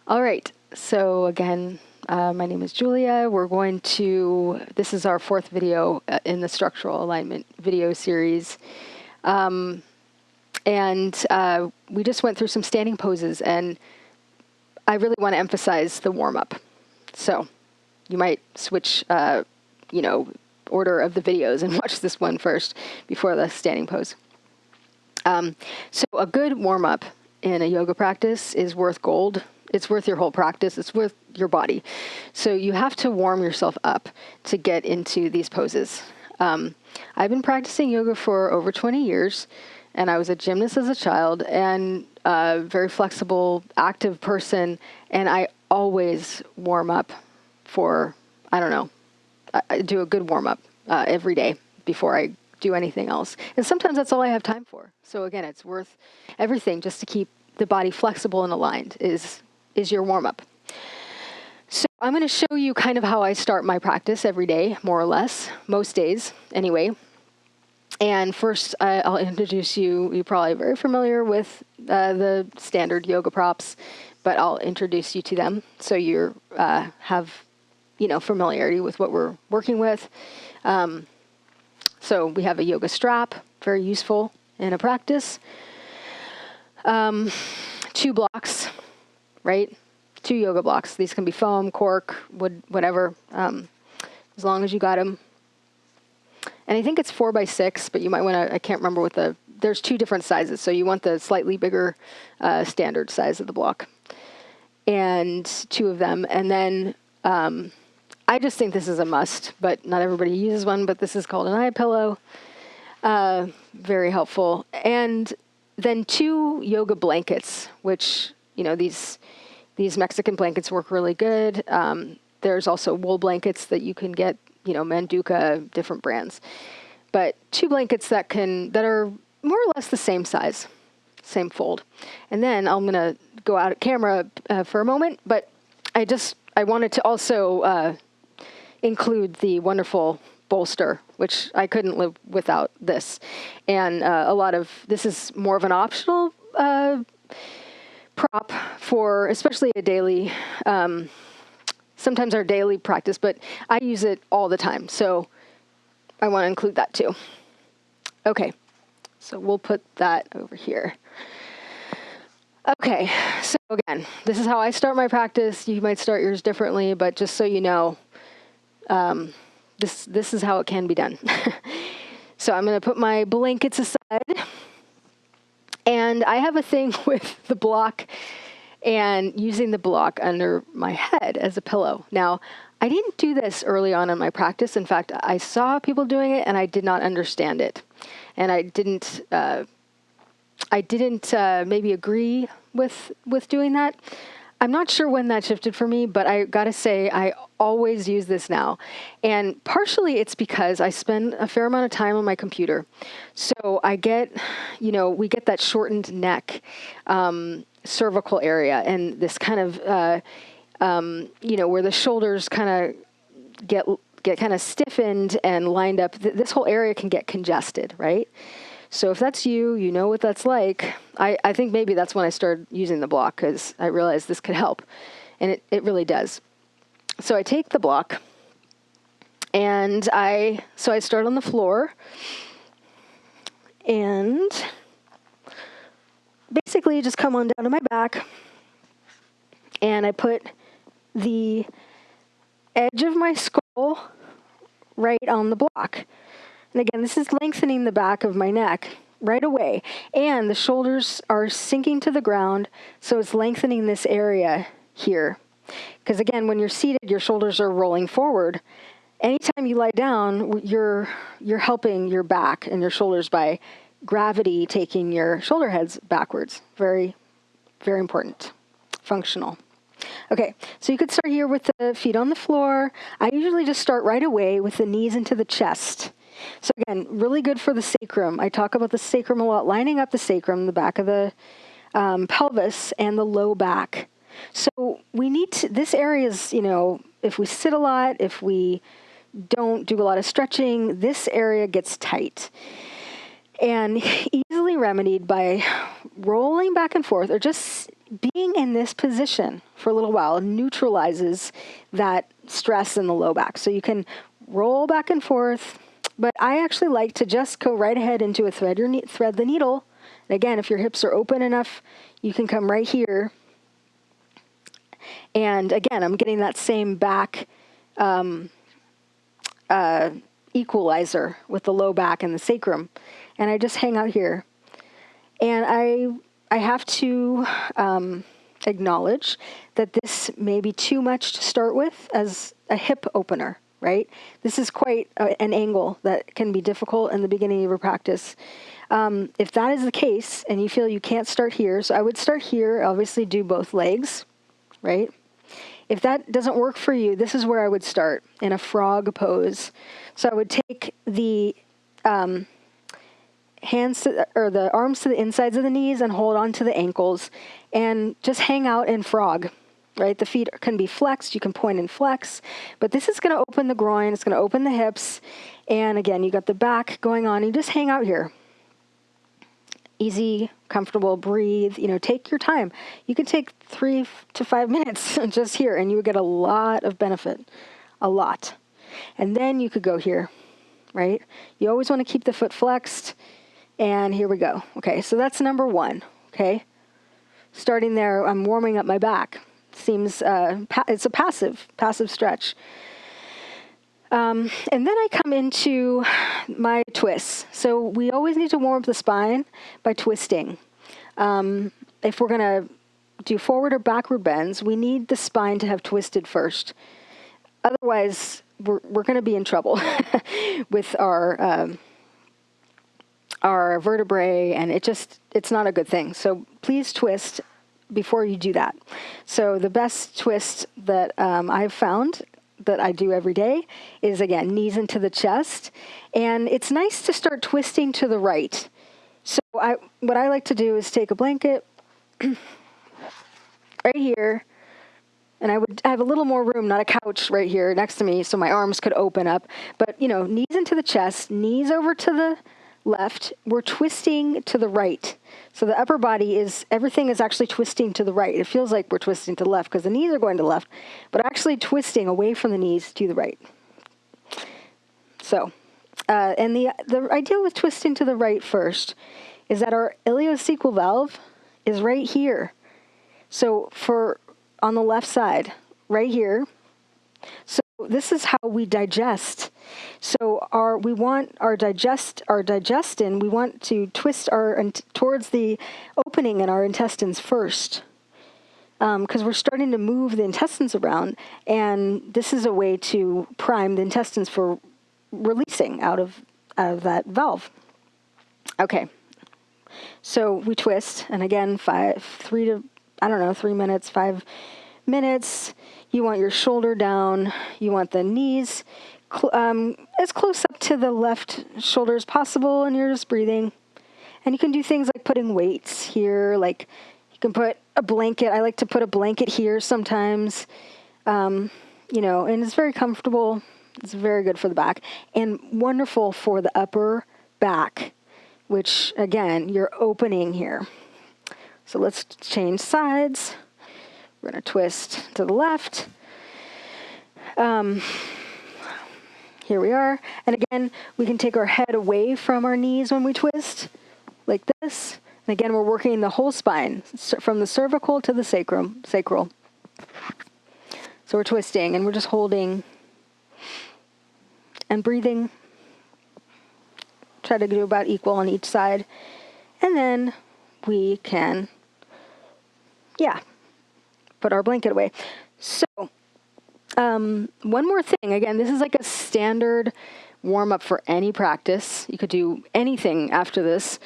All right. So again, my name is Julia. This is our fourth video in the structural alignment video series. And we just went through some standing poses, and I really want to emphasize the warm-up. So you might switch, order of the videos and watch this one first before the standing pose. So a good warm-up in a yoga practice is worth gold. It's worth your whole practice. It's worth your body. So you have to warm yourself up to get into these poses. I've been practicing yoga for over 20 years, and I was a gymnast as a child and a very flexible, active person. And I always warm up for, I do a good warm up every day before I do anything else. And sometimes that's all I have time for. So again, it's worth everything just to keep the body flexible and aligned is your warm-up. So I'm going to show you kind of how I start my practice every day, more or less, most days anyway. And first, I'll introduce you. You're probably very familiar with the standard yoga props, but I'll introduce you to them so you have familiarity with what we're working with. So we have a yoga strap, very useful in a practice. 2 blocks, right? 2 yoga blocks. These can be foam, cork, wood, whatever, as long as you got them. And I think it's 4 by 6, but you might want to, I can't remember there's 2 different sizes. So you want the slightly bigger standard size of the block. And 2 of them. And then I just think this is a must, but not everybody uses one, but this is called an eye pillow. Very helpful. And then 2 yoga blankets, which, these Mexican blankets work really good. There's also wool blankets that you can get, Manduka, different brands. But 2 blankets that are more or less the same size, same fold. And then I'm going to go out of camera for a moment, but I wanted to also include the wonderful bolster, which I couldn't live without this. And this is more of an optional prop for especially a daily, sometimes our daily practice, but I use it all the time. So I want to include that too. Okay, so we'll put that over here. Okay, so again, this is how I start my practice. You might start yours differently, but just so you know, this is how it can be done. So I'm going to put my blankets aside. And I have a thing with the block and using the block under my head as a pillow. Now, I didn't do this early on in my practice. In fact, I saw people doing it and I did not understand it. And I didn't maybe agree with doing that. I'm not sure when that shifted for me, but I got to say, I always use this now. And partially it's because I spend a fair amount of time on my computer. So I get, we get that shortened neck, cervical area, and this kind of, where the shoulders kind of get kind of stiffened and lined up. This whole area can get congested, right? So if that's you, you know what that's like. I think maybe that's when I started using the block because I realized this could help. And it really does. So I take the block and I start on the floor and basically just come on down to my back and I put the edge of my skull right on the block. And again, this is lengthening the back of my neck right away. And the shoulders are sinking to the ground, so it's lengthening this area here. Because again, when you're seated, your shoulders are rolling forward. Anytime you lie down, you're helping your back and your shoulders by gravity taking your shoulder heads backwards. Very, very important. Functional. Okay, so you could start here with the feet on the floor. I usually just start right away with the knees into the chest. So again, really good for the sacrum. I talk about the sacrum a lot, lining up the sacrum, the back of the pelvis, and the low back. So we need to, this area is, if we sit a lot, if we don't do a lot of stretching, this area gets tight. And easily remedied by rolling back and forth or just being in this position for a little while neutralizes that stress in the low back. So you can roll back and forth, but I actually like to just go right ahead into a thread the needle. And again, if your hips are open enough, you can come right here. And again, I'm getting that same back equalizer with the low back and the sacrum. And I just hang out here. And I have to acknowledge that this may be too much to start with as a hip opener, right? This is quite an angle that can be difficult in the beginning of your practice. If that is the case and you feel you can't start here, so I would start here, obviously do both legs, right? If that doesn't work for you, this is where I would start, in a frog pose. So I would take the the arms to the insides of the knees and hold on to the ankles and just hang out in frog, right? The feet can be flexed. You can point and flex, but this is going to open the groin. It's going to open the hips. And again, you got the back going on. You just hang out here. Easy, comfortable, breathe, take your time. You can take 3 to 5 minutes just here and you would get a lot of benefit, a lot. And then you could go here, right? You always want to keep the foot flexed. And here we go. Okay, so that's number 1, okay? Starting there, I'm warming up my back. Seems, it's a passive stretch. And then I come into my twists. So we always need to warm up the spine by twisting. If we're going to do forward or backward bends, we need the spine to have twisted first. Otherwise, we're going to be in trouble with our vertebrae, and it's not a good thing. So please twist before you do that. So the best twist that I've found that I do every day is, again, knees into the chest. And it's nice to start twisting to the right. So what I like to do is take a blanket right here, and I have a little more room, not a couch right here next to me, so my arms could open up. But, knees into the chest, knees over to the left. We're twisting to the right. So the upper body everything is actually twisting to the right. It feels like we're twisting to the left because the knees are going to the left, but actually twisting away from the knees to the right. So, and the idea with twisting to the right first is that our ileocecal valve is right here. So on the left side, right here. So this is how we digest. So we want our digestion, we want to twist towards the opening in our intestines first. Because we're starting to move the intestines around, and this is a way to prime the intestines for releasing out of that valve. Okay. So we twist, and again, 3 minutes, 5 minutes. You want your shoulder down. You want the knees as close up to the left shoulder as possible, and you're just breathing. And you can do things like putting weights here, like you can put a blanket. I like to put a blanket here sometimes, and it's very comfortable. It's very good for the back and wonderful for the upper back, which, again, you're opening here. So let's change sides. We're going to twist to the left. Here we are. And again, we can take our head away from our knees when we twist, like this. And again, we're working the whole spine, from the cervical to the sacral. So we're twisting, and we're just holding and breathing. Try to do about equal on each side. And then we can, put our blanket away. So, one more thing. Again, this is like a standard warm-up for any practice. You could do anything after this.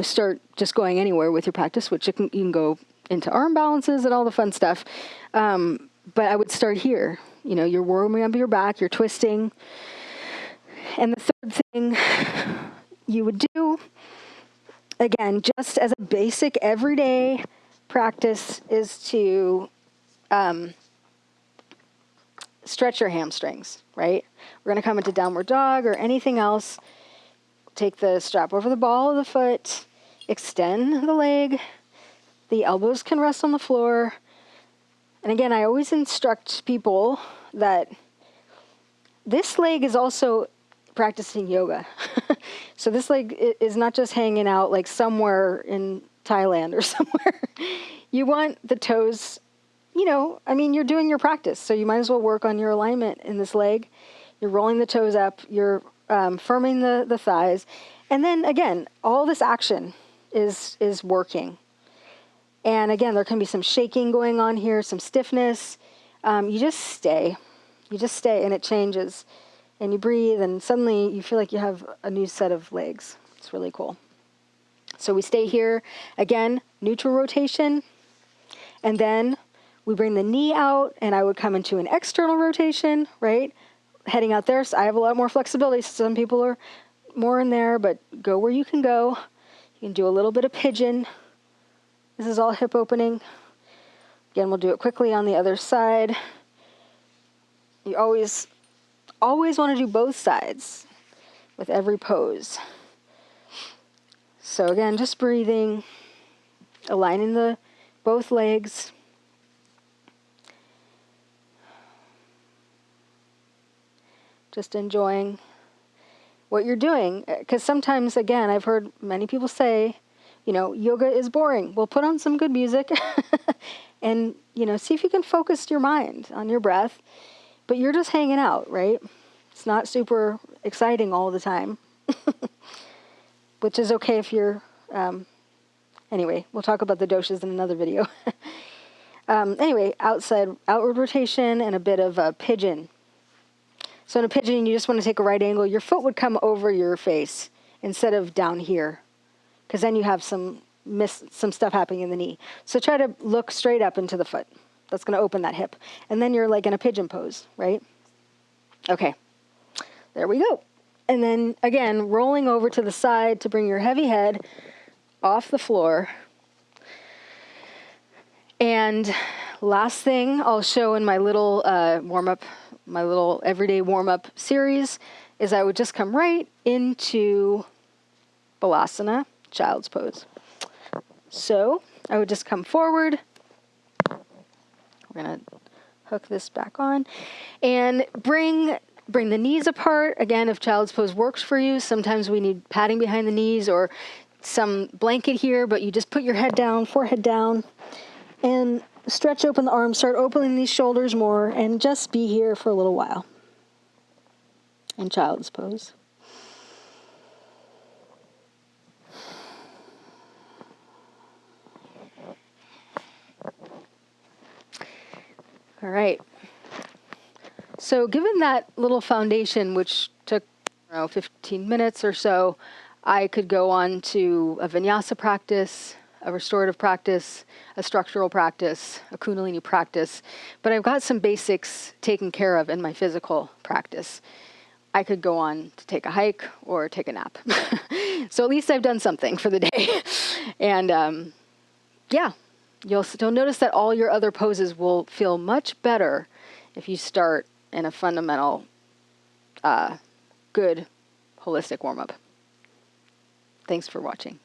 Start just going anywhere with your practice, which you can go into arm balances and all the fun stuff. But I would start here. You're warming up your back, you're twisting. And the third thing you would do, again, just as a basic everyday practice, is to stretch your hamstrings, right? We're going to come into downward dog or anything else. Take the strap over the ball of the foot, extend the leg. The elbows can rest on the floor. And again, I always instruct people that this leg is also practicing yoga. So this leg is not just hanging out like somewhere in Thailand or somewhere. You want the toes, you know, I mean, you're doing your practice, so you might as well work on your alignment in this leg. You're rolling the toes up, you're firming the thighs. And then again, all this action is working. And again, there can be some shaking going on here, some stiffness. You just stay. You just stay, and it changes. And you breathe, and suddenly you feel like you have a new set of legs. It's really cool. So we stay here. Again, neutral rotation. And then we bring the knee out, and I would come into an external rotation, right? Heading out there. So I have a lot more flexibility. Some people are more in there, but go where you can go. You can do a little bit of pigeon. This is all hip opening. Again, we'll do it quickly on the other side. You always want to do both sides with every pose. So again, just breathing, aligning both legs. Just enjoying what you're doing. Because sometimes, again, I've heard many people say, you know, yoga is boring. Well, put on some good music and, you know, see if you can focus your mind on your breath. But you're just hanging out, right? It's not super exciting all the time, which is okay if you're, anyway, we'll talk about the doshas in another video. Anyway, outward rotation and a bit of a pigeon. So in a pigeon, you just want to take a right angle. Your foot would come over your face instead of down here, because then you have some stuff happening in the knee. So try to look straight up into the foot. That's going to open that hip. And then you're like in a pigeon pose, right? Okay, there we go. And then again, rolling over to the side to bring your heavy head off the floor. And last thing I'll show in my little warm-up, my little everyday warm-up series, is I would just come right into Balasana, child's pose. So I would just come forward. We're going to hook this back on and bring the knees apart. Again, if child's pose works for you, sometimes we need padding behind the knees or some blanket here, but you just put your head down, forehead down, and stretch open the arms, start opening these shoulders more, and just be here for a little while in child's pose. All right. So given that little foundation, which took 15 minutes or so, I could go on to a vinyasa practice, a restorative practice, a structural practice, a kundalini practice. But I've got some basics taken care of in my physical practice. I could go on to take a hike or take a nap. So at least I've done something for the day. And yeah. You'll notice that all your other poses will feel much better if you start in a fundamental, good, holistic warm-up. Thanks for watching.